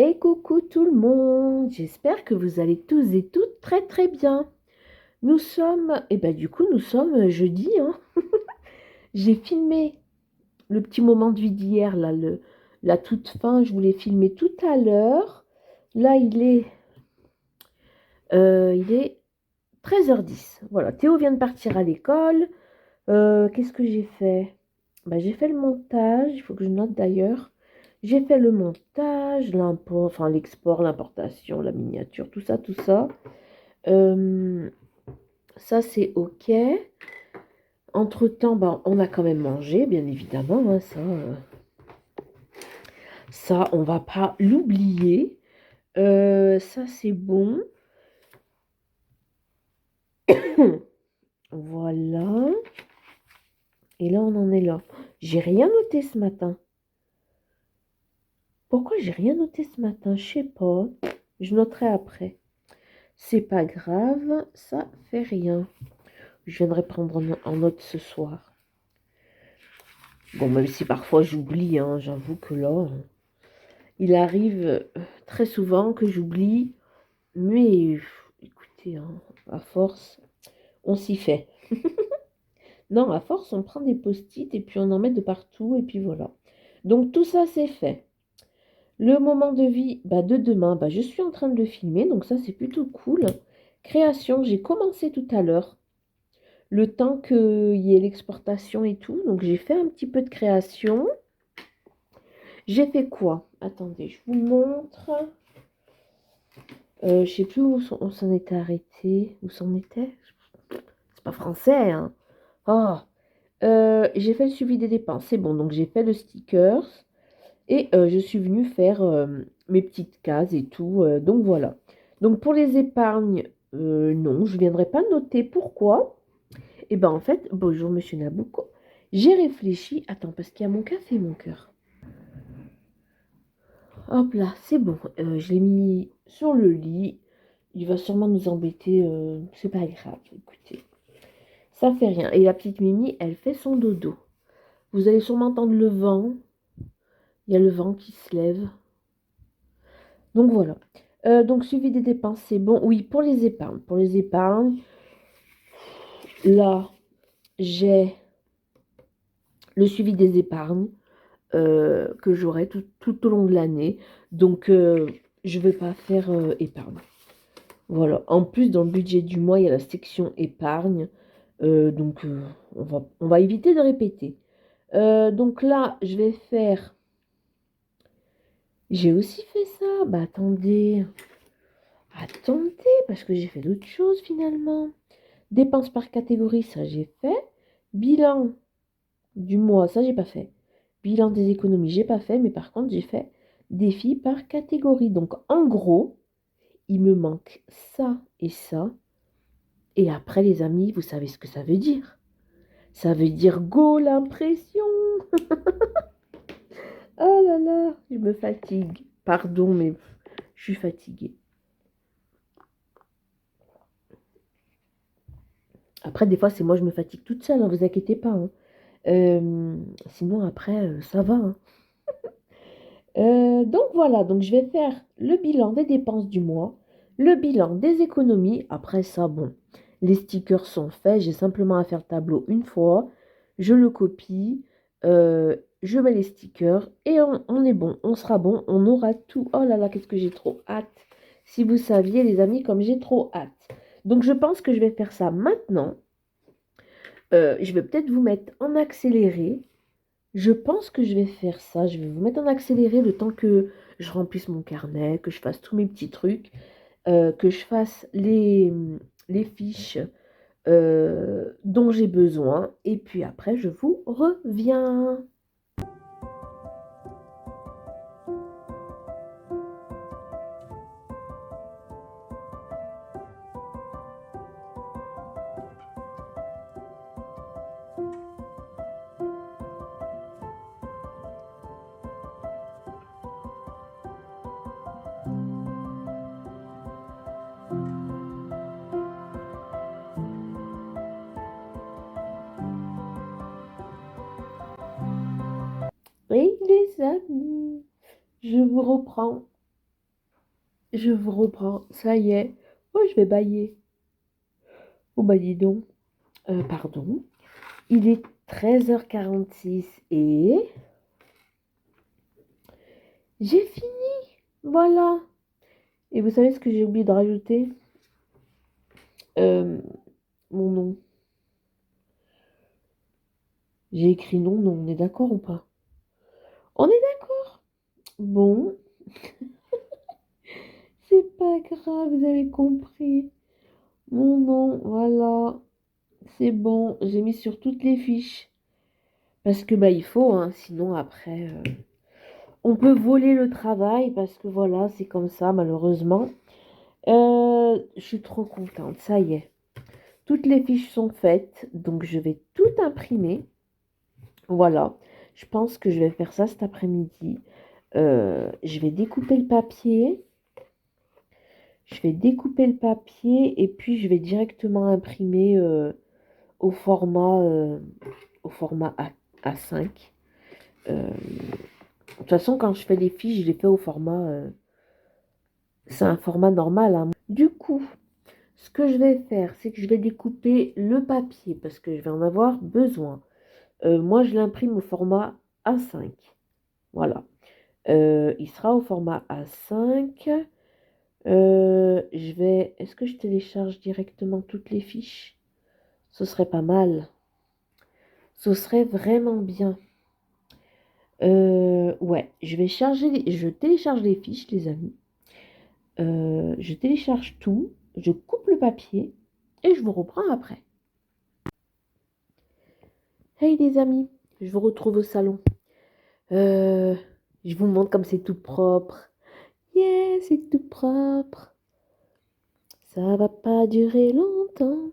Et coucou tout le monde, j'espère que vous allez tous et toutes très très bien. Nous sommes, nous sommes jeudi, hein. J'ai filmé le petit moment de vie d'hier, là, la toute fin, je voulais filmer tout à l'heure. Là, il est 13h10. Voilà, Théo vient de partir à l'école. Qu'est-ce que j'ai fait? J'ai fait le montage, il faut que je note d'ailleurs. J'ai fait le montage, l'import, enfin l'export, l'importation, la miniature, tout ça, tout ça. Euh, Ça, c'est OK. Entre-temps, on a quand même mangé, bien évidemment, hein, ça, on va pas l'oublier. Ça, c'est bon. Voilà. Et là, on en est là. J'ai rien noté ce matin. Pourquoi j'ai rien noté ce matin? Je sais pas. Je noterai après. C'est pas grave, ça fait rien. Je viendrai prendre en note ce soir. Bon, même si parfois j'oublie, hein, j'avoue que là, il arrive très souvent que j'oublie, mais écoutez, hein, à force, on s'y fait. Non, à force, on prend des post-it et puis on en met de partout et puis voilà. Donc tout ça, c'est fait. Le moment de vie de demain, je suis en train de le filmer, donc ça, c'est plutôt cool. Création, j'ai commencé tout à l'heure. Le temps qu'il y ait l'exportation et tout. Donc j'ai fait un petit peu de création. J'ai fait quoi? Attendez, je vous montre. Je sais plus où on s'en était arrêté. Où s'en était? C'est pas français, hein. Oh. J'ai fait le suivi des dépenses. C'est bon, donc j'ai fait le stickers. Et je suis venue faire mes petites cases et tout. Donc voilà. Donc pour les épargnes, non, je ne viendrai pas noter pourquoi. Et ben en fait, bonjour Monsieur Nabucco, j'ai réfléchi. Attends, parce qu'il y a mon café, mon cœur. Hop là, c'est bon. Je l'ai mis sur le lit. Il va sûrement nous embêter. C'est pas grave, écoutez. Ça fait rien. Et la petite Mimi, elle fait son dodo. Vous allez sûrement entendre le vent. Il y a le vent qui se lève. Donc voilà. Donc suivi des dépenses, c'est bon. Oui, pour les épargnes. Pour les épargnes, là, j'ai le suivi des épargnes. Que j'aurai tout au long de l'année. Donc, je ne vais pas faire épargne. Voilà. En plus, dans le budget du mois, il y a la section épargne. Donc, on va éviter de répéter. Donc là, je vais faire... J'ai aussi fait ça. Attendez. Attendez, parce que j'ai fait d'autres choses finalement. Dépenses par catégorie, ça j'ai fait. Bilan du mois, ça j'ai pas fait. Bilan des économies, j'ai pas fait, mais par contre j'ai fait défi par catégorie. Donc en gros, il me manque ça et ça. Et après les amis, vous savez ce que ça veut dire? Ça veut dire go l'impression. Oh là là, je me fatigue. Pardon, mais je suis fatiguée. Après, des fois, c'est moi, je me fatigue toute seule, ne vous inquiétez pas, hein. Sinon, après, ça va, hein. Donc voilà, donc je vais faire le bilan des dépenses du mois, le bilan des économies. Après ça, bon, les stickers sont faits, j'ai simplement à faire le tableau une fois, je le copie, je mets les stickers et on est bon, on sera bon, on aura tout. Oh là là, qu'est-ce que j'ai trop hâte. Si vous saviez, les amis, comme j'ai trop hâte. Donc je pense que je vais faire ça maintenant. Je vais peut-être vous mettre en accéléré. Je pense que je vais faire ça. Je vais vous mettre en accéléré le temps que je remplisse mon carnet, que je fasse tous mes petits trucs, que je fasse les fiches dont j'ai besoin. Et puis après, je vous reviens. Et les amis, je vous reprends. Je vous reprends. Ça y est. Oh, je vais bâiller. Oh, bah dis donc. Pardon. Il est 13h46 et j'ai fini. Voilà. Et vous savez ce que j'ai oublié de rajouter? Euh, Mon nom. J'ai écrit non, non. On est d'accord ou pas? On est d'accord. Bon, c'est pas grave, vous avez compris. Mon nom, voilà. C'est bon, j'ai mis sur toutes les fiches. Parce que bah il faut, hein, sinon après on peut voler le travail parce que voilà, c'est comme ça malheureusement. Je suis trop contente, ça y est. Toutes les fiches sont faites, donc je vais tout imprimer. Voilà, je pense que je vais faire ça cet après-midi. Je vais découper le papier. Je vais découper le papier et puis je vais directement imprimer au format, euh, au format A5. De toute façon, quand je fais les fiches, je les fais au format. C'est un format normal, hein. Du coup, ce que je vais faire, c'est que je vais découper le papier parce que je vais en avoir besoin. Moi, je l'imprime au format A5. Voilà. Il sera au format A5. Est-ce que je télécharge directement toutes les fiches? Ce serait pas mal. Ce serait vraiment bien. Ouais, je télécharge les fiches, les amis. Je télécharge tout, je coupe le papier et je vous reprends après. Hey les amis, je vous retrouve au salon. Euh, je vous montre comme c'est tout propre. Yeah, c'est tout propre. Ça va pas durer longtemps.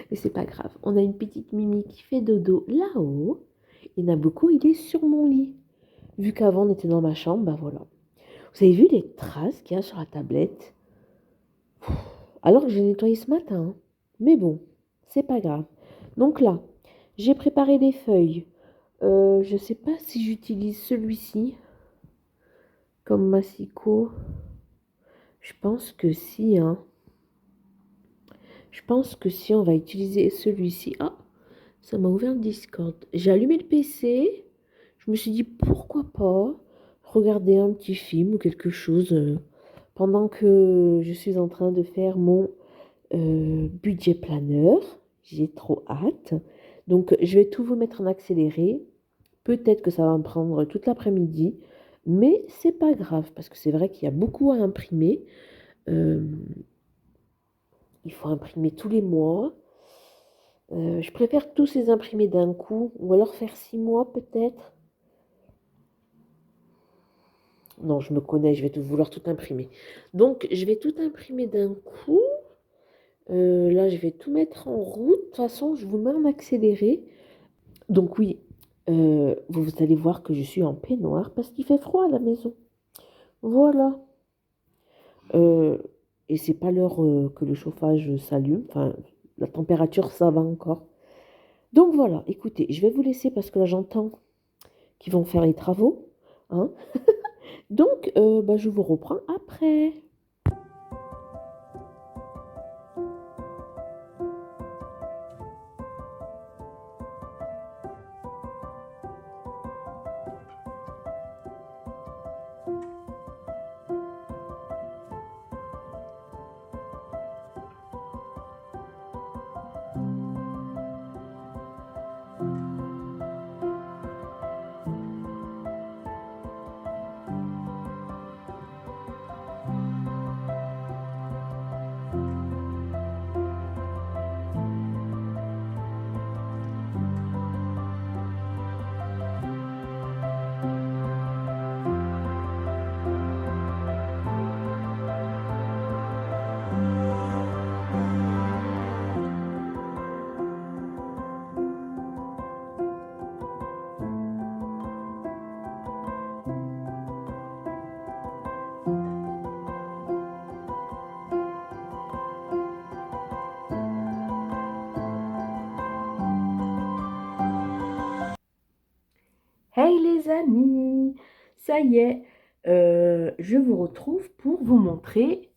Mais c'est pas grave. On a une petite Mimi qui fait dodo là-haut. Et Nabucco, il est sur mon lit. Vu qu'avant on était dans ma chambre, bah voilà. Vous avez vu les traces qu'il y a sur la tablette? Alors que j'ai nettoyé ce matin, hein. Mais bon, c'est pas grave. Donc là, j'ai préparé les feuilles. Je sais pas si j'utilise celui-ci comme massicot. Je pense que si, hein. Je pense que si on va utiliser celui-ci. Ah, ça m'a ouvert le Discord. J'ai allumé le PC. Je me suis dit pourquoi pas regarder un petit film ou quelque chose pendant que je suis en train de faire mon budget planner. J'ai trop hâte. Donc, je vais tout vous mettre en accéléré. Peut-être que ça va me prendre toute l'après-midi, mais c'est pas grave parce que c'est vrai qu'il y a beaucoup à imprimer. Euh, il faut imprimer tous les mois. Je préfère tous les imprimer d'un coup ou alors faire 6 mois peut-être. Non, je me connais, je vais tout vouloir tout imprimer. Donc, je vais tout imprimer d'un coup. Là, je vais tout mettre en route. De toute façon, je vous mets en accéléré. Donc oui, vous allez voir que je suis en peignoir parce qu'il fait froid à la maison. Voilà. Euh, et c'est pas l'heure que le chauffage s'allume. Enfin, la température, ça va encore. Donc voilà, écoutez, je vais vous laisser parce que là, j'entends qu'ils vont faire les travaux, hein. Donc, bah, je vous reprends après. Hey les amis, ça y est, je vous retrouve pour vous montrer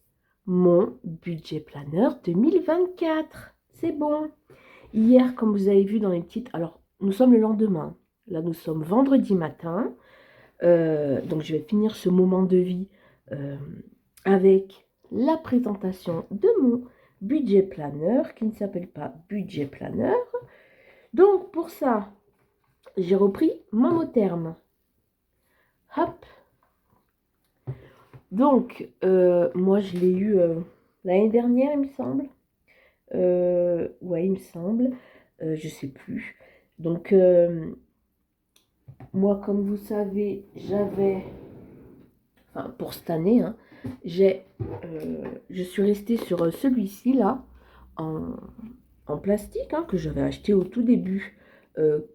mon budget planeur 2024. C'est bon. Hier, comme vous avez vu dans les petites... Alors, nous sommes le lendemain. Là, nous sommes vendredi matin. Donc, je vais finir ce moment de vie avec la présentation de mon budget planeur qui ne s'appelle pas budget planeur. Donc, pour ça, j'ai repris mon mot terme. Hop. Donc, moi, je l'ai eu l'année dernière, il me semble. Ouais, il me semble. Je sais plus. Donc, moi, comme vous savez, j'avais... Enfin, pour cette année, hein, je suis restée sur celui-ci, là, en plastique, hein, que j'avais acheté au tout début,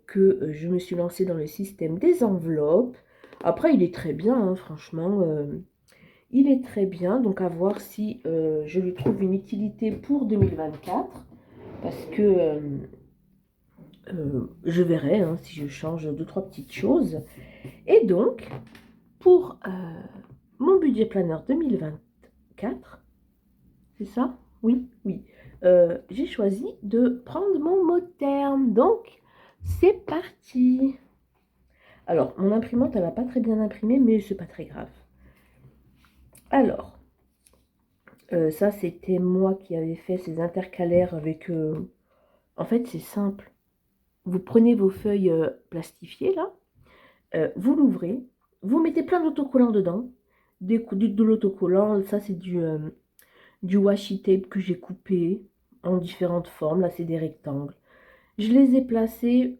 que je me suis lancée dans le système des enveloppes. Après, il est très bien, hein, franchement. Il est très bien, donc à voir si je lui trouve une utilité pour 2024, parce que je verrai hein, si je change 2-3 petites choses. Et donc, pour mon budget planeur 2024, c'est ça? Oui, oui. J'ai choisi de prendre mon mot terme, donc c'est parti. Alors, mon imprimante, elle n'a pas très bien imprimé, mais c'est pas très grave. Alors, ça, c'était moi qui avais fait ces intercalaires avec... En fait, c'est simple. Vous prenez vos feuilles plastifiées, là, vous l'ouvrez, vous mettez plein d'autocollants dedans. De l'autocollant, ça, c'est du washi tape que j'ai coupé en différentes formes. Là, c'est des rectangles. Je les ai placés,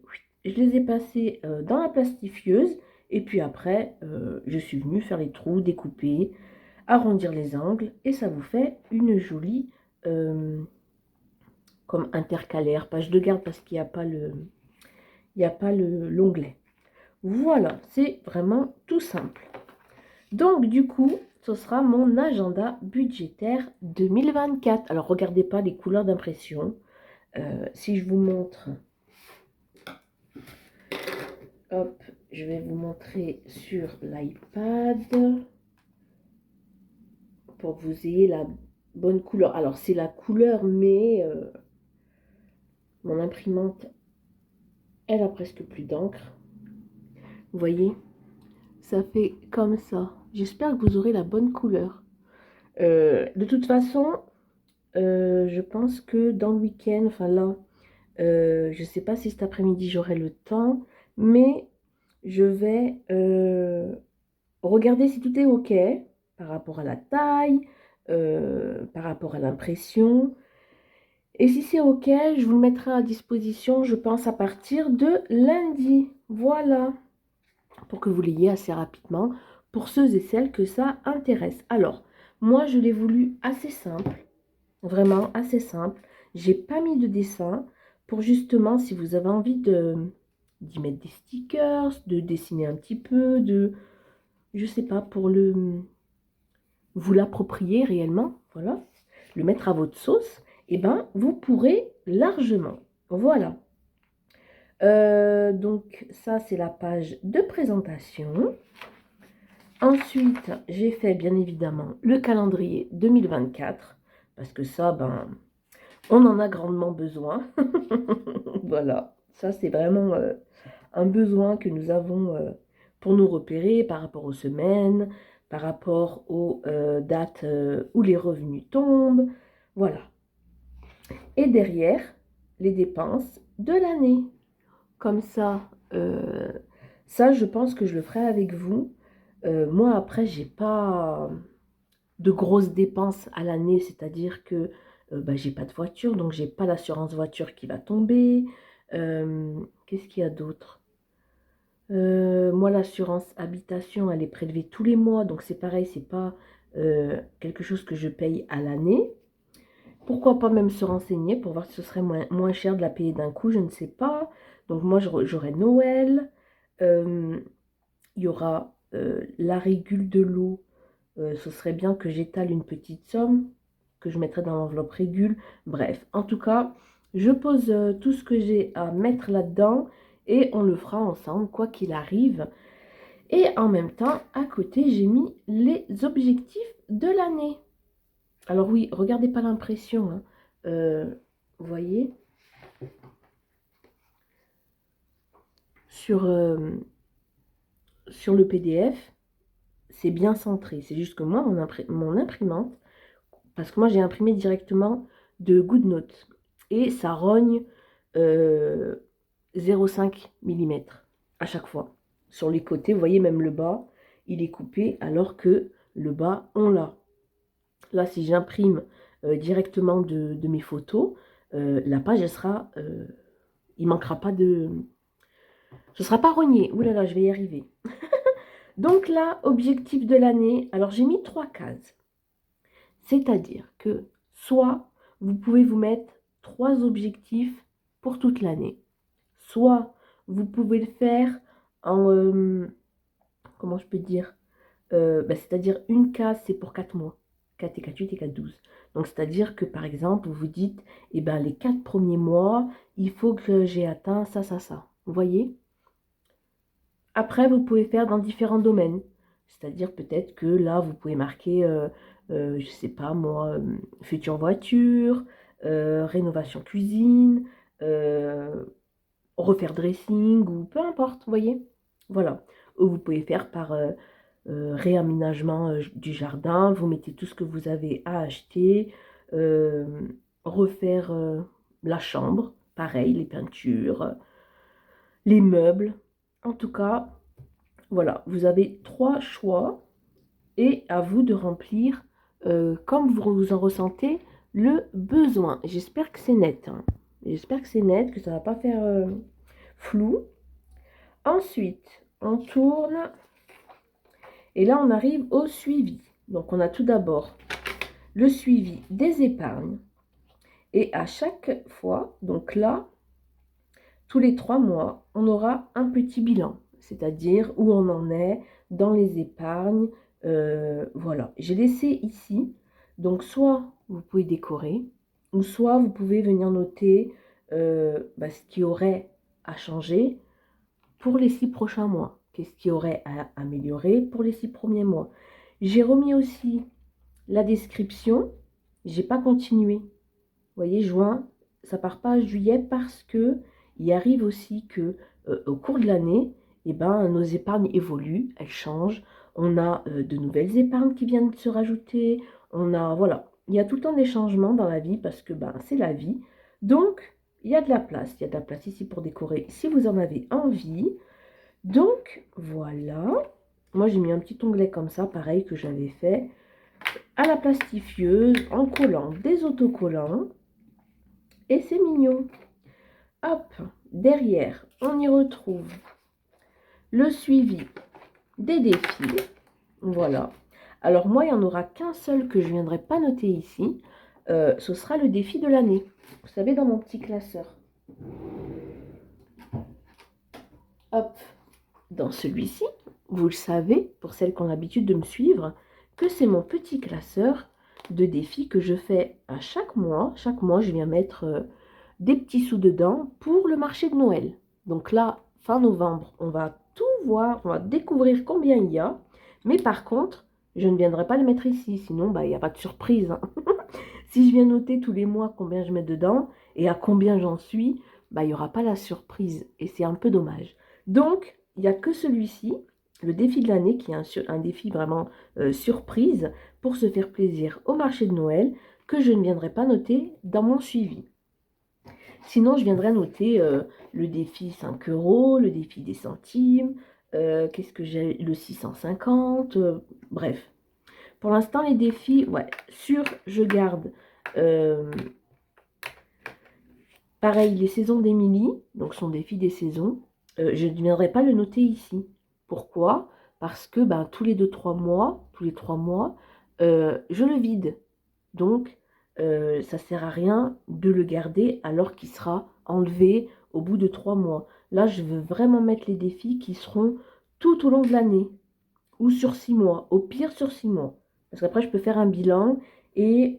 dans la plastifieuse. Et puis après, je suis venue faire les trous, découper, arrondir les angles et ça vous fait une jolie comme intercalaire, page de garde parce qu'il n'y a pas l'onglet. Voilà, c'est vraiment tout simple. Donc du coup, ce sera mon agenda budgétaire 2024. Alors regardez pas les couleurs d'impression. Si je vous montre, hop, je vais vous montrer sur l'iPad pour que vous ayez la bonne couleur. Alors c'est la couleur, mais mon imprimante, elle a presque plus d'encre. Vous voyez, ça fait comme ça. J'espère que vous aurez la bonne couleur. De toute façon, je pense que dans le week-end, enfin là, je ne sais pas si cet après-midi j'aurai le temps, mais je vais regarder si tout est OK par rapport à la taille, par rapport à l'impression. Et si c'est OK, je vous le mettrai à disposition, je pense, à partir de lundi. Voilà, pour que vous l'ayez assez rapidement, pour ceux et celles que ça intéresse. Alors, moi, je l'ai voulu assez simple, vraiment assez simple. J'ai pas mis de dessin pour justement, si vous avez envie d'y mettre des stickers, de dessiner un petit peu, je sais pas, pour vous l'approprier réellement, voilà, le mettre à votre sauce, et ben vous pourrez largement. Voilà. Donc ça, c'est la page de présentation. Ensuite, j'ai fait bien évidemment le calendrier 2024, parce que ça, ben, on en a grandement besoin. Voilà, ça c'est vraiment un besoin que nous avons pour nous repérer par rapport aux semaines, par rapport aux dates où les revenus tombent. Voilà. Et derrière, les dépenses de l'année. Comme ça, ça je pense que je le ferai avec vous. Moi après, j'ai pas de grosses dépenses à l'année, c'est-à-dire que j'ai pas de voiture, donc j'ai pas l'assurance voiture qui va tomber. Qu'est-ce qu'il y a d'autre? Moi, l'assurance habitation, elle est prélevée tous les mois, donc c'est pareil, c'est pas quelque chose que je paye à l'année. Pourquoi pas même se renseigner pour voir si ce serait moins cher de la payer d'un coup, je ne sais pas. Donc moi, j'aurai Noël, il y aura la régule de l'eau. Ce serait bien que j'étale une petite somme que je mettrai dans l'enveloppe régule. Bref, en tout cas, je pose tout ce que j'ai à mettre là-dedans et on le fera ensemble, quoi qu'il arrive. Et en même temps, à côté, j'ai mis les objectifs de l'année. Alors oui, regardez pas l'impression, hein. Vous voyez, sur le PDF, c'est bien centré. C'est juste que moi, mon imprimante, parce que moi, j'ai imprimé directement de GoodNotes. Et ça rogne 0,5 mm à chaque fois. Sur les côtés, vous voyez, même le bas, il est coupé, alors que le bas, on l'a. Là, si j'imprime directement de mes photos, la page, elle sera... il manquera pas de... Ce ne sera pas rogné. Ouh là là, je vais y arriver. Donc là, objectif de l'année. Alors, j'ai mis 3 cases. C'est-à-dire que soit vous pouvez vous mettre 3 objectifs pour toute l'année. Soit vous pouvez le faire en... comment je peux dire c'est-à-dire une case, c'est pour 4 mois. 4 et 4, 8 et 4, 12. Donc, c'est-à-dire que, par exemple, vous vous dites, eh ben, les 4 premiers mois, il faut que j'ai atteint ça, ça, ça. Vous voyez? Après, vous pouvez faire dans différents domaines. C'est-à-dire peut-être que là, vous pouvez marquer, je ne sais pas moi, future voiture, rénovation cuisine, refaire dressing, ou peu importe, vous voyez? Voilà. Ou vous pouvez faire par réaménagement du jardin, vous mettez tout ce que vous avez à acheter, refaire la chambre, pareil, les peintures, les meubles. En tout cas, voilà, vous avez 3 choix et à vous de remplir comme vous en ressentez le besoin. J'espère que c'est net, hein. J'espère que c'est net, que ça ne va pas faire flou. Ensuite, on tourne et là on arrive au suivi. Donc on a tout d'abord le suivi des épargnes et à chaque fois, donc là, tous les 3 mois, on aura un petit bilan, c'est-à-dire où on en est dans les épargnes. Voilà, j'ai laissé ici, donc soit vous pouvez décorer, ou soit vous pouvez venir noter ce qui aurait à changer pour les 6 prochains mois. Qu'est-ce qui aurait à améliorer pour les 6 premiers mois. J'ai remis aussi la description, j'ai pas continué. Vous voyez, juin, ça part pas à juillet parce que il arrive aussi que au cours de l'année, nos épargnes évoluent, elles changent. On a de nouvelles épargnes qui viennent se rajouter. On a, voilà, il y a tout le temps des changements dans la vie parce que c'est la vie. Donc, il y a de la place. Il y a de la place ici pour décorer si vous en avez envie. Donc, voilà. Moi, j'ai mis un petit onglet comme ça, pareil que j'avais fait à la plastifieuse en collant des autocollants. Et c'est mignon. Hop, derrière, on y retrouve le suivi des défis. Voilà. Alors moi, il n'y en aura qu'un seul que je ne viendrai pas noter ici. Ce sera le défi de l'année. Vous savez, dans mon petit classeur. Hop, dans celui-ci, vous le savez, pour celles qui ont l'habitude de me suivre, que c'est mon petit classeur de défis que je fais à chaque mois. Chaque mois, je viens mettre des petits sous dedans pour le marché de Noël. Donc là, fin novembre, on va tout voir, on va découvrir combien il y a. Mais par contre, je ne viendrai pas le mettre ici, sinon il n'y a pas de surprise, hein. Si je viens noter tous les mois combien je mets dedans et à combien j'en suis, il n'y aura pas la surprise et c'est un peu dommage. Donc, il n'y a que celui-ci, le défi de l'année, qui est un défi vraiment surprise pour se faire plaisir au marché de Noël, que je ne viendrai pas noter dans mon suivi. Sinon, je viendrai noter le défi 5 €, le défi des centimes, qu'est-ce que j'ai, le 650, bref. Pour l'instant, les défis, ouais, je garde, pareil, les saisons d'Émilie, donc son défi des saisons, je ne viendrai pas le noter ici. Pourquoi? Parce que tous les 3 mois, je le vide. Donc, ça ne sert à rien de le garder alors qu'il sera enlevé au bout de 3 mois. Là, je veux vraiment mettre les défis qui seront tout au long de l'année ou sur 6 mois, au pire sur 6 mois. Parce qu'après, je peux faire un bilan et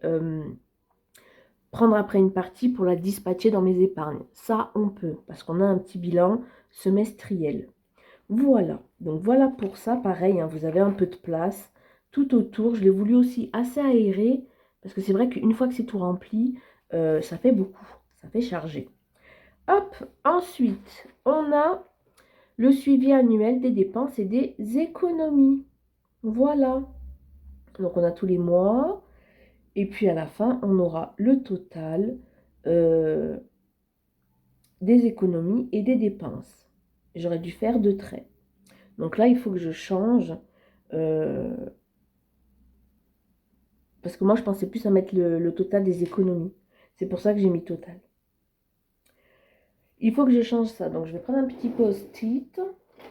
prendre après une partie pour la dispatcher dans mes épargnes. Ça, on peut, parce qu'on a un petit bilan semestriel. Voilà, donc voilà pour ça, pareil, hein, vous avez un peu de place tout autour. Je l'ai voulu aussi assez aéré, parce que c'est vrai qu'une fois que c'est tout rempli, ça fait beaucoup, ça fait charger. Hop, ensuite, on a le suivi annuel des dépenses et des économies. Voilà, donc on a tous les mois, et puis à la fin, on aura le total euh, des économies et des dépenses. J'aurais dû faire 2 traits. Donc là, il faut que je change. euh, Parce que moi, je pensais plus à mettre le total des économies. C'est pour ça que j'ai mis total. Il faut que je change ça. Donc, je vais prendre un petit post-it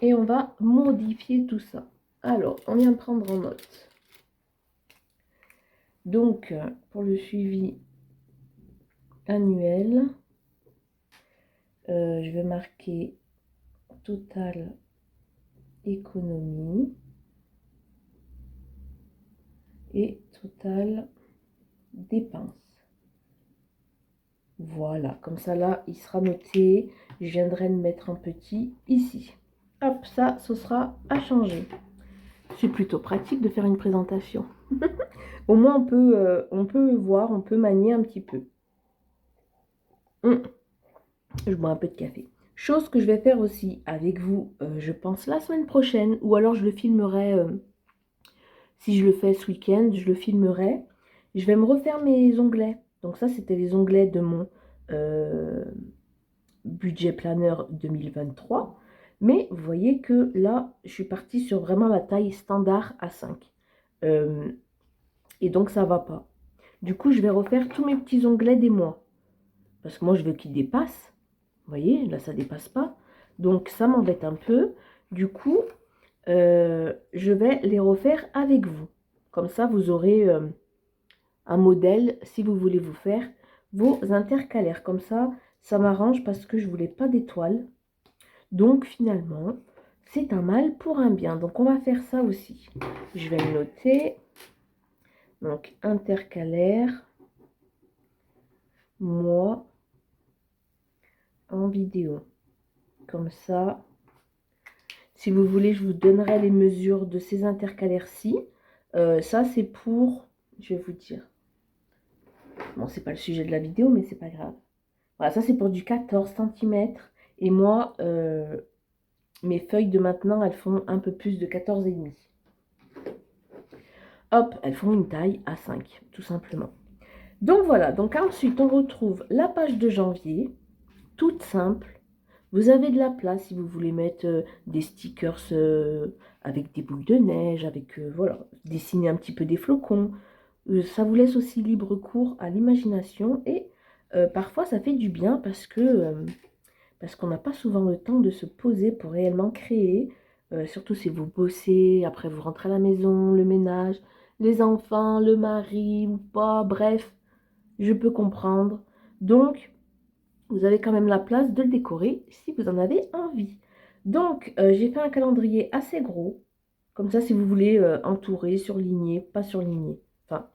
et on va modifier tout ça. Alors, on vient prendre en note. Donc, pour le suivi annuel, je vais marquer total économie et total dépenses. Voilà, comme ça là, il sera noté. Je viendrai le mettre en petit ici. Hop, ça, ce sera à changer. C'est plutôt pratique de faire une présentation. Au moins, on peut voir, on peut manier un petit peu. Je bois un peu de café. Chose que je vais faire aussi avec vous, je pense, la semaine prochaine. Ou alors, je le filmerai, si je le fais ce week-end, je le filmerai. Je vais me refaire mes onglets. Donc ça, c'était les onglets de mon budget planeur 2023. Mais vous voyez que là, je suis partie sur vraiment la taille standard A5. Et donc, ça va pas. Du coup, je vais refaire tous mes petits onglets des mois. Parce que moi, je veux qu'ils dépassent. Vous voyez, là, ça dépasse pas. Donc, ça m'embête un peu. Du coup, je vais les refaire avec vous. Comme ça, vous aurez un modèle si vous voulez vous faire vos intercalaires. Comme ça m'arrange parce que je voulais pas d'étoiles. Donc, finalement, c'est un mal pour un bien. Donc, on va faire ça aussi. Je vais le noter. Donc, intercalaire, mois en vidéo. Comme ça, si vous voulez, je vous donnerai les mesures de ces intercalaires-ci. Ça, c'est pour, je vais vous dire, bon, c'est pas le sujet de la vidéo, mais c'est pas grave. Voilà, ça, c'est pour du 14 cm. Et moi, mes feuilles de maintenant, elles font un peu plus de 14,5. Hop, elles font une taille A5, tout simplement. Donc voilà, donc ensuite, on retrouve la page de janvier, toute simple. Vous avez de la place si vous voulez mettre des stickers avec des boules de neige, avec, voilà, dessiner un petit peu des flocons. Ça vous laisse aussi libre cours à l'imagination et parfois ça fait du bien parce qu'on n'a pas souvent le temps de se poser pour réellement créer, surtout si vous bossez, après vous rentrez à la maison, le ménage, les enfants, le mari ou pas, bref, je peux comprendre. Donc, vous avez quand même la place de le décorer si vous en avez envie. Donc, j'ai fait un calendrier assez gros. Comme ça, si vous voulez entourer, surligner, pas surligner. Enfin,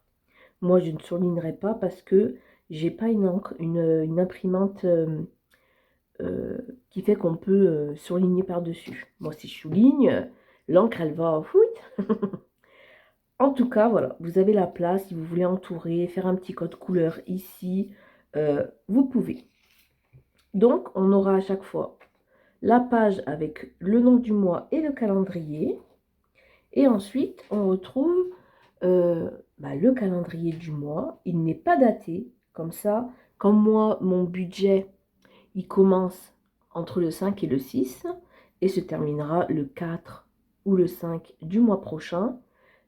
moi, je ne surlignerai pas parce que j'ai pas une encre, une imprimante qui fait qu'on peut surligner par-dessus. Moi, si je souligne, l'encre, elle va... Fouille. En tout cas, voilà, vous avez la place. Si vous voulez entourer, faire un petit code couleur ici, vous pouvez. Donc, on aura à chaque fois la page avec le nom du mois et le calendrier. Et ensuite, on retrouve le calendrier du mois. Il n'est pas daté. Comme ça, comme moi, mon budget, il commence entre le 5 et le 6 et se terminera le 4 ou le 5 du mois prochain,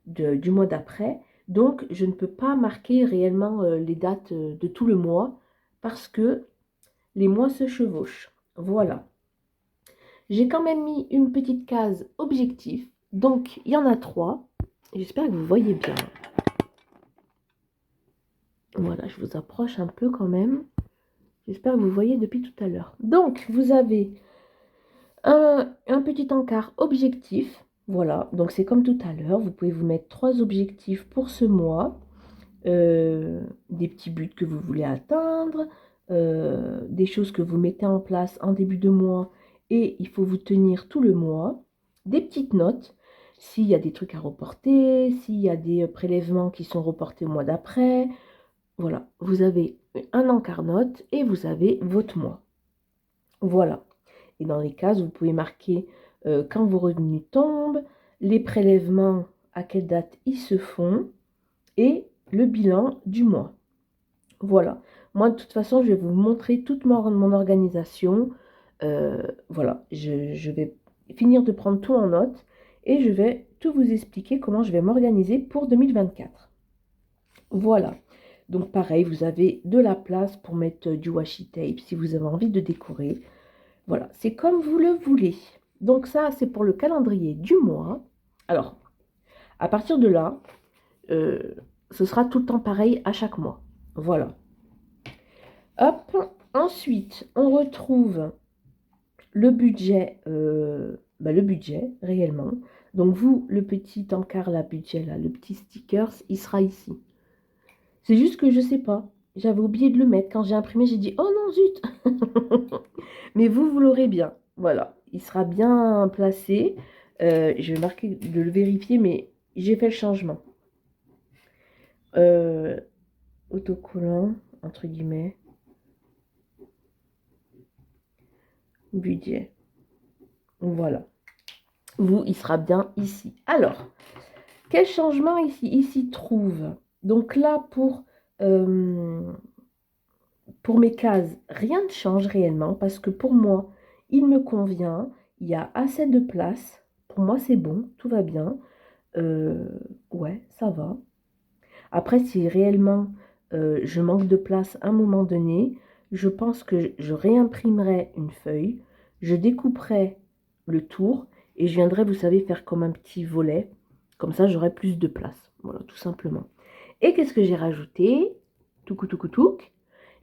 du mois d'après. Donc, je ne peux pas marquer réellement les dates de tout le mois parce que les mois se chevauchent. Voilà. J'ai quand même mis une petite case objectif. Donc, il y en a 3. J'espère que vous voyez bien. Voilà, je vous approche un peu quand même. J'espère que vous voyez depuis tout à l'heure. Donc, vous avez un petit encart objectif. Voilà, donc c'est comme tout à l'heure. Vous pouvez vous mettre 3 objectifs pour ce mois. Des petits buts que vous voulez atteindre. Des choses que vous mettez en place en début de mois Et il faut vous tenir tout le mois des petites notes. S'il y a des trucs à reporter, s'il y a des prélèvements qui sont reportés au mois d'après. Voilà, vous avez un encart note et vous avez votre mois. Voilà. Et dans les cases, vous pouvez marquer quand vos revenus tombent, les prélèvements, à quelle date ils se font et le bilan du mois. Voilà. Moi, de toute façon, je vais vous montrer toute mon organisation. Voilà, je vais finir de prendre tout en note et je vais tout vous expliquer comment je vais m'organiser pour 2024. Voilà. Donc pareil, vous avez de la place pour mettre du washi tape si vous avez envie de décorer. Voilà, c'est comme vous le voulez. Donc ça, c'est pour le calendrier du mois. Alors, à partir de là, ce sera tout le temps pareil à chaque mois. Voilà. Hop, ensuite, on retrouve le budget, réellement. Donc vous, le petit encart, la budget, là, le petit sticker, il sera ici. C'est juste que je sais pas. J'avais oublié de le mettre. Quand j'ai imprimé, j'ai dit, oh non, zut. Mais vous l'aurez bien. Voilà, il sera bien placé. Je vais marquer de le vérifier, mais j'ai fait le changement. Autocollant, entre guillemets. Budget. Voilà. Vous, il sera bien ici. Alors, quel changement ici? Ici, trouve. Donc là, pour mes cases, rien ne change réellement parce que pour moi, il me convient. Il y a assez de place. Pour moi, c'est bon, tout va bien. Ouais, ça va. Après, si réellement je manque de place à un moment donné, je pense que je réimprimerai une feuille, je découperai le tour et je viendrai, vous savez, faire comme un petit volet. Comme ça, j'aurai plus de place. Voilà, tout simplement. Et qu'est-ce que j'ai rajouté? Touc.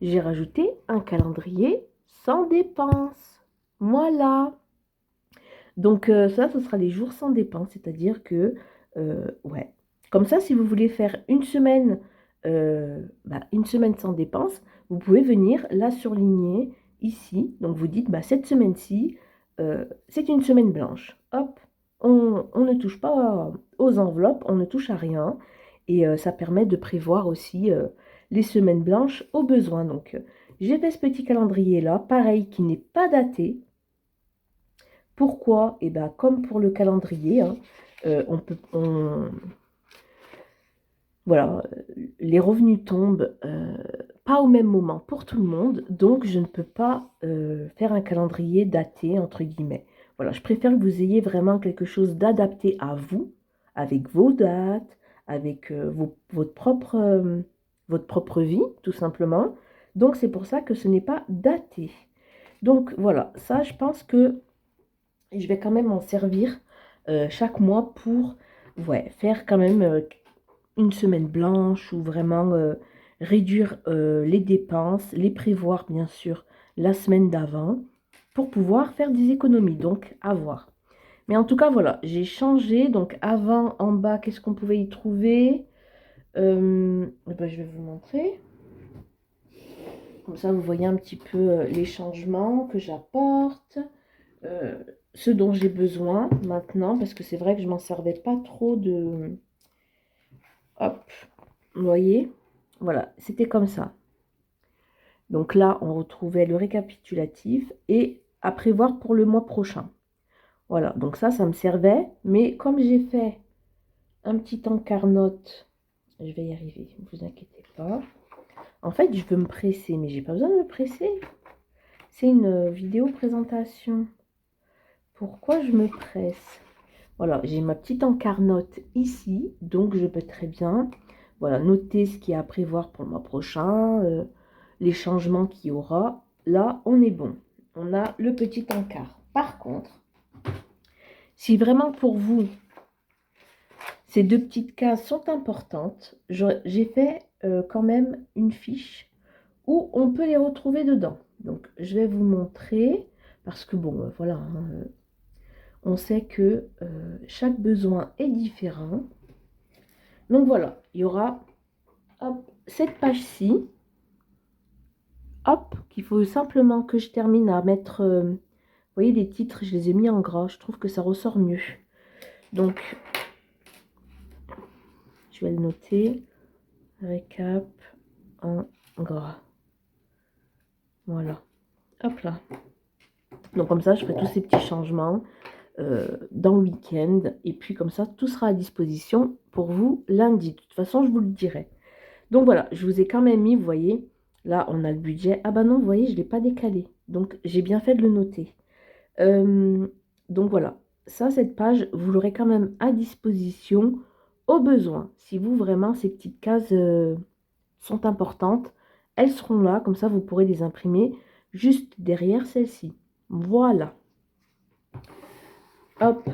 J'ai rajouté un calendrier sans dépenses. Voilà. Donc ça, ce sera les jours sans dépenses, c'est-à-dire que, ouais. Comme ça, si vous voulez faire une semaine sans dépenses, vous pouvez venir la surligner ici. Donc vous dites, cette semaine-ci, c'est une semaine blanche. Hop, on ne touche pas aux enveloppes, on ne touche à rien. Et ça permet de prévoir aussi les semaines blanches au besoin. Donc j'ai fait ce petit calendrier-là, pareil, qui n'est pas daté. Pourquoi? Eh bien, comme pour le calendrier, hein, voilà, les revenus tombent pas au même moment pour tout le monde, donc je ne peux pas faire un calendrier daté, entre guillemets. Voilà, je préfère que vous ayez vraiment quelque chose d'adapté à vous, avec vos dates, avec votre propre vie, tout simplement. Donc, c'est pour ça que ce n'est pas daté. Donc, voilà, ça, je pense que je vais quand même en servir chaque mois pour faire quand même une semaine blanche ou vraiment réduire les dépenses, les prévoir bien sûr la semaine d'avant pour pouvoir faire des économies, donc à voir. Mais en tout cas, voilà, j'ai changé. Donc avant, en bas, qu'est-ce qu'on pouvait y trouver? Je vais vous montrer. Comme ça, vous voyez un petit peu les changements que j'apporte. Ce dont j'ai besoin maintenant, parce que c'est vrai que je m'en servais pas trop de... Hop, vous voyez? Voilà, c'était comme ça. Donc là, on retrouvait le récapitulatif et à prévoir pour le mois prochain. Voilà, donc ça me servait. Mais comme j'ai fait un petit encart note, je vais y arriver, ne vous inquiétez pas. En fait, je veux me presser, mais j'ai pas besoin de me presser. C'est une vidéo présentation. Pourquoi je me presse? Voilà, j'ai ma petite encart note ici, donc je peux très bien noter ce qu'il y a à prévoir pour le mois prochain, les changements qu'il y aura. Là, on est bon. On a le petit encart. Par contre, si vraiment pour vous, ces deux petites cases sont importantes, j'ai fait quand même une fiche où on peut les retrouver dedans. Donc, je vais vous montrer, parce que bon, voilà, hein, on sait que chaque besoin est différent. Donc voilà, il y aura cette page-ci, hop, qu'il faut simplement que je termine à mettre, vous voyez, les titres, je les ai mis en gras. Je trouve que ça ressort mieux. Donc, je vais le noter. Récap en gras. Voilà. Hop là. Donc comme ça, je ferai tous ces petits changements dans le week-end. Et puis comme ça, tout sera à disposition pour vous lundi. De toute façon, je vous le dirai. Donc voilà, je vous ai quand même mis, vous voyez, là, on a le budget. Ah bah non, vous voyez, je ne l'ai pas décalé. Donc j'ai bien fait de le noter. Donc voilà, ça, cette page, vous l'aurez quand même à disposition au besoin. Si vous, vraiment, ces petites cases sont importantes, elles seront là, comme ça, vous pourrez les imprimer juste derrière celle-ci. Voilà. Hop.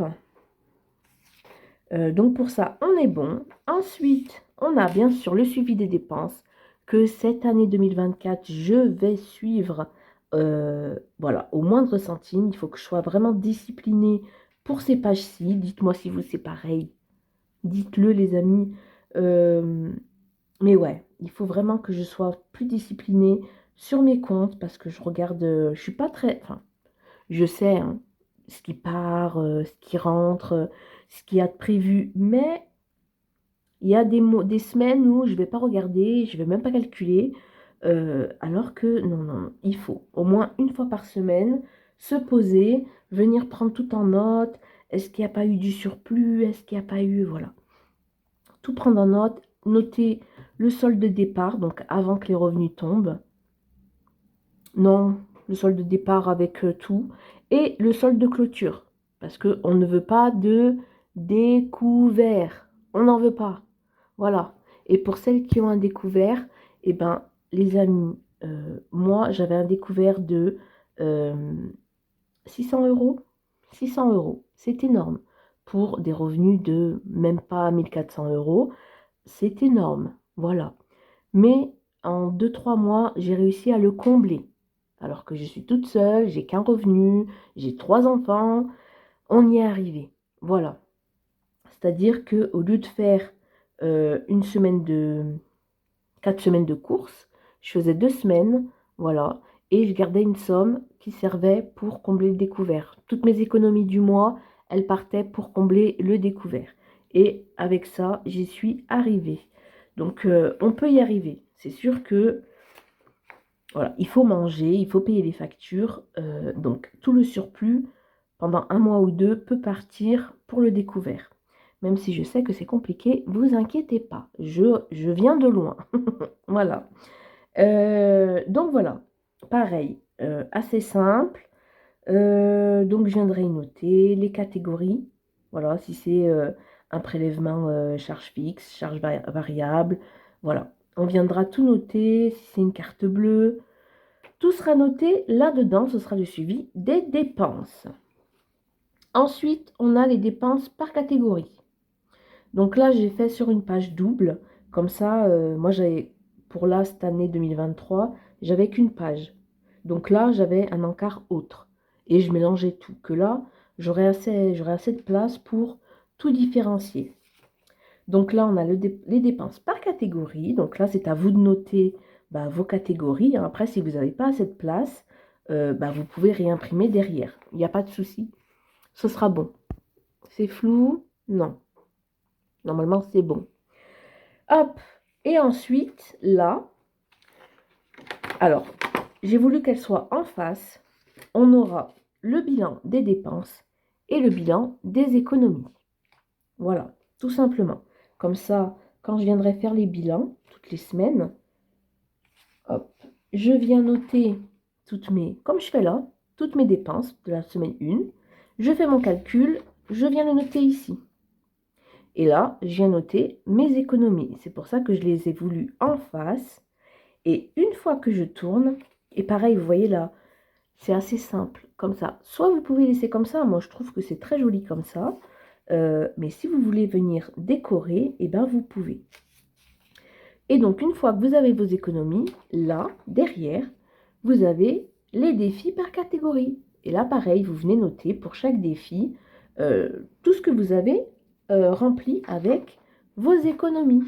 Donc pour ça, on est bon. Ensuite, on a bien sûr le suivi des dépenses que cette année 2024, je vais suivre voilà, au moindre centime. Il faut que je sois vraiment disciplinée pour ces pages-ci. Dites-moi si vous, c'est pareil. Dites-le, les amis. Mais ouais, il faut vraiment que je sois plus disciplinée sur mes comptes parce que je regarde, je suis pas très... Enfin, je sais hein, ce qui part, ce qui rentre, ce qu'il y a de prévu, mais il y a des semaines où je ne vais pas regarder, je ne vais même pas calculer, alors que non, non, non, il faut au moins une fois par semaine se poser, venir prendre tout en note, est-ce qu'il n'y a pas eu du surplus, est-ce qu'il n'y a pas eu, voilà. Tout prendre en note, noter le solde de départ, donc avant que les revenus tombent. Non, le solde de départ avec tout. Et le solde de clôture. Parce qu'on ne veut pas de découvert. On n'en veut pas. Voilà. Et pour celles qui ont un découvert, eh ben, les amis, moi, j'avais un découvert de 600 euros. 600 euros, c'est énorme. Pour des revenus de même pas 1400 euros, c'est énorme. Voilà. Mais en 2-3 mois, j'ai réussi à le combler. Alors que je suis toute seule, j'ai qu'un revenu, j'ai 3 enfants, on y est arrivé. Voilà. C'est-à-dire qu'au lieu de faire une semaine de 4 semaines de courses, je faisais 2 semaines, voilà, et je gardais une somme qui servait pour combler le découvert. Toutes mes économies du mois, elles partaient pour combler le découvert. Et avec ça, j'y suis arrivée. Donc, on peut y arriver. C'est sûr que voilà, il faut manger, il faut payer les factures. Donc, tout le surplus, pendant un mois ou deux, peut partir pour le découvert. Même si je sais que c'est compliqué, vous inquiétez pas. Je viens de loin. Voilà. Donc, voilà. Pareil, assez simple. Donc, je viendrai noter les catégories. Voilà, si c'est un prélèvement charge fixe, charge variable. Voilà. On viendra tout noter. Si c'est une carte bleue, tout sera noté là-dedans, ce sera le suivi des dépenses. Ensuite, on a les dépenses par catégorie. Donc là, j'ai fait sur une page double. Comme ça, moi, j'avais, pour là, cette année 2023, j'avais qu'une page. Donc là, j'avais un encart autre. Et je mélangeais tout. Que là, j'aurais assez de place pour tout différencier. Donc là, on a les dépenses par catégorie. Donc là, c'est à vous de noter vos catégories. Après, si vous n'avez pas assez de place, vous pouvez réimprimer derrière. Il n'y a pas de souci. Ce sera bon. C'est flou? Non. Normalement, c'est bon. Hop. Et ensuite, là, alors, j'ai voulu qu'elle soit en face. On aura le bilan des dépenses et le bilan des économies. Voilà, tout simplement. Comme ça, quand je viendrai faire les bilans toutes les semaines, hop, je viens noter comme je fais là, toutes mes dépenses de la semaine 1. Je fais mon calcul, je viens le noter ici. Et là, je viens noter mes économies. C'est pour ça que je les ai voulues en face. Et une fois que je tourne, et pareil, vous voyez là, c'est assez simple, comme ça. Soit vous pouvez laisser comme ça, moi je trouve que c'est très joli comme ça. Mais si vous voulez venir décorer, eh ben vous pouvez. Et donc, une fois que vous avez vos économies, là, derrière, vous avez les défis par catégorie. Et là, pareil, vous venez noter pour chaque défi tout ce que vous avez rempli avec vos économies.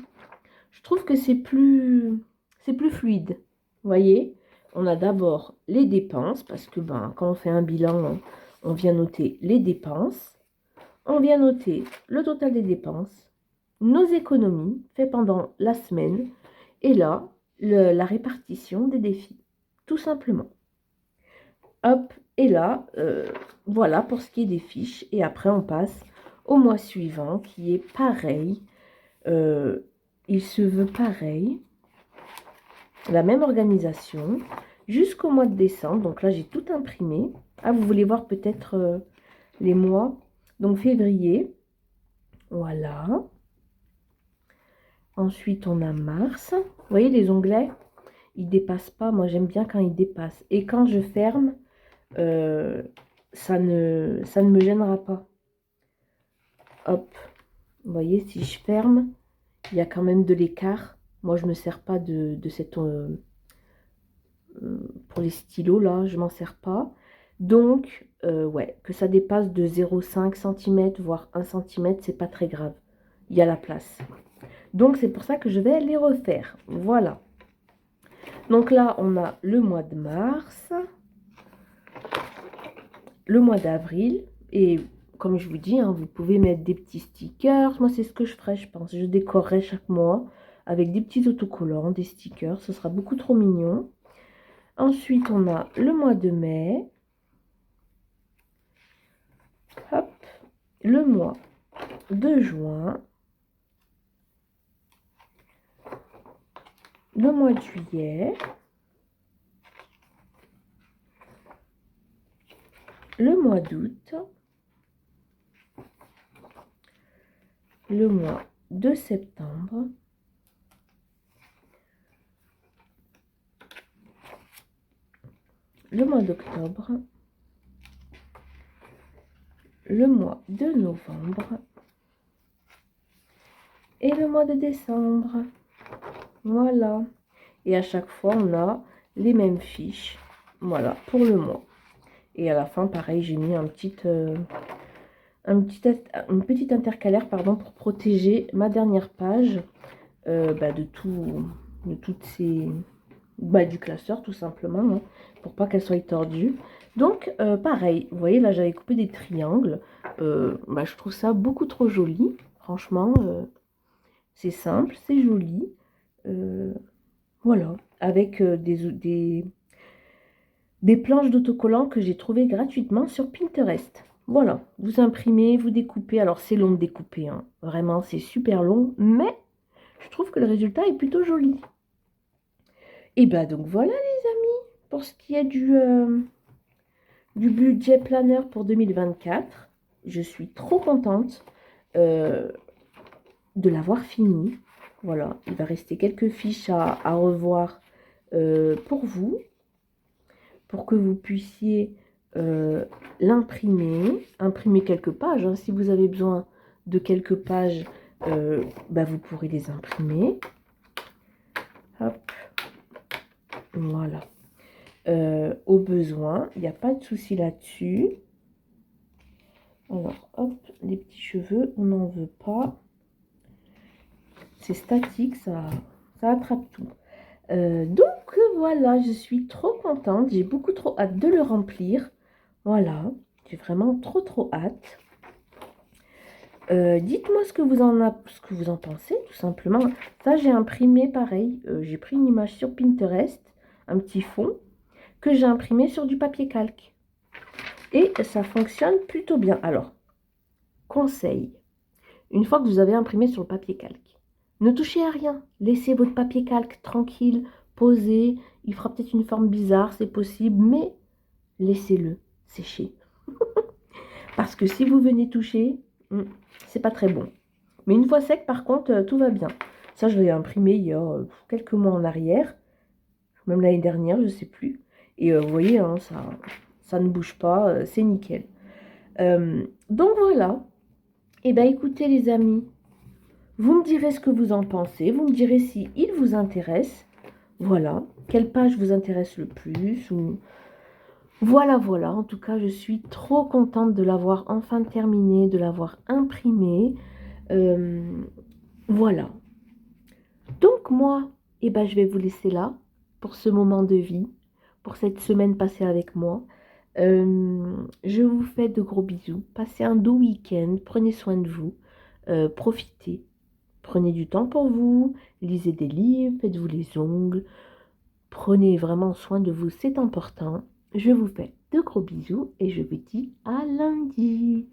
Je trouve que c'est plus fluide. Vous voyez, on a d'abord les dépenses, parce que quand on fait un bilan, on vient noter les dépenses, on vient noter le total des dépenses, nos économies faites pendant la semaine, et là, la répartition des défis, tout simplement. Hop, et là, voilà pour ce qui est des fiches. Et après, on passe au mois suivant qui est pareil. Il se veut pareil. La même organisation jusqu'au mois de décembre. Donc là, j'ai tout imprimé. Ah, vous voulez voir peut-être les mois. Donc février. Voilà. Ensuite, on a mars. Vous voyez, les onglets, ils ne dépassent pas. Moi, j'aime bien quand ils dépassent. Et quand je ferme, ça ne me gênera pas. Hop, vous voyez, si je ferme, il y a quand même de l'écart. Moi, je ne me sers pas de cette... pour les stylos, là, je ne m'en sers pas. Donc, ouais, que ça dépasse de 0,5 cm, voire 1 cm, c'est pas très grave. Il y a la place. Donc, c'est pour ça que je vais les refaire. Voilà. Donc là, on a le mois de mars, le mois d'avril, et comme je vous dis, hein, vous pouvez mettre des petits stickers. Moi, c'est ce que je ferai, je pense. Je décorerai chaque mois avec des petits autocollants, des stickers. Ce sera beaucoup trop mignon. Ensuite, on a le mois de mai. Hop. Le mois de juin. Le mois de juillet. Le mois d'août. Le mois de septembre. Le mois d'octobre. Le mois de novembre. Et le mois de décembre. Voilà. Et à chaque fois, on a les mêmes fiches. Voilà, pour le mois. Et à la fin, pareil, j'ai mis une petite intercalaire, pardon, pour protéger ma dernière page de toutes ces... du classeur, tout simplement, hein, pour pas qu'elle soit tordue. Donc, pareil, vous voyez, là, j'avais coupé des triangles. Je trouve ça beaucoup trop joli. Franchement, c'est simple, c'est joli. Voilà, avec des planches d'autocollants que j'ai trouvées gratuitement sur Pinterest. Voilà, vous imprimez, vous découpez. Alors, c'est long de découper, hein. Vraiment, c'est super long, mais je trouve que le résultat est plutôt joli. Et donc voilà, les amis, pour ce qui est du budget planner pour 2024. Je suis trop contente de l'avoir fini. Voilà, il va rester quelques fiches à revoir pour vous, pour que vous puissiez imprimer quelques pages. Hein. Si vous avez besoin de quelques pages, vous pourrez les imprimer. Hop. Voilà. Au besoin, il n'y a pas de souci là-dessus. Alors, hop, les petits cheveux, on n'en veut pas. C'est statique, ça attrape tout. Donc, voilà, je suis trop contente. J'ai beaucoup trop hâte de le remplir. Voilà, j'ai vraiment trop hâte. Dites-moi ce que vous en pensez, tout simplement. Ça, j'ai imprimé pareil. J'ai pris une image sur Pinterest, un petit fond, que j'ai imprimé sur du papier calque. Et ça fonctionne plutôt bien. Alors, conseil, une fois que vous avez imprimé sur le papier calque, ne touchez à rien. Laissez votre papier calque tranquille, posé. Il fera peut-être une forme bizarre, c'est possible, mais laissez-le sécher. Parce que si vous venez toucher, c'est pas très bon. Mais une fois sec, par contre, tout va bien. Ça, je l'ai imprimé il y a quelques mois en arrière. Même l'année dernière, je ne sais plus. Et vous voyez, hein, ça ne bouge pas, c'est nickel. Donc voilà. Et écoutez les amis, vous me direz ce que vous en pensez. Vous me direz si il vous intéresse. Voilà. Quelle page vous intéresse le plus ou... Voilà. En tout cas, je suis trop contente de l'avoir enfin terminé, de l'avoir imprimé. Voilà. Donc moi, je vais vous laisser là pour ce moment de vie, pour cette semaine passée avec moi. Je vous fais de gros bisous. Passez un doux week-end. Prenez soin de vous. Profitez. Prenez du temps pour vous. Lisez des livres. Faites-vous les ongles. Prenez vraiment soin de vous. C'est important. Je vous fais de gros bisous et je vous dis à lundi.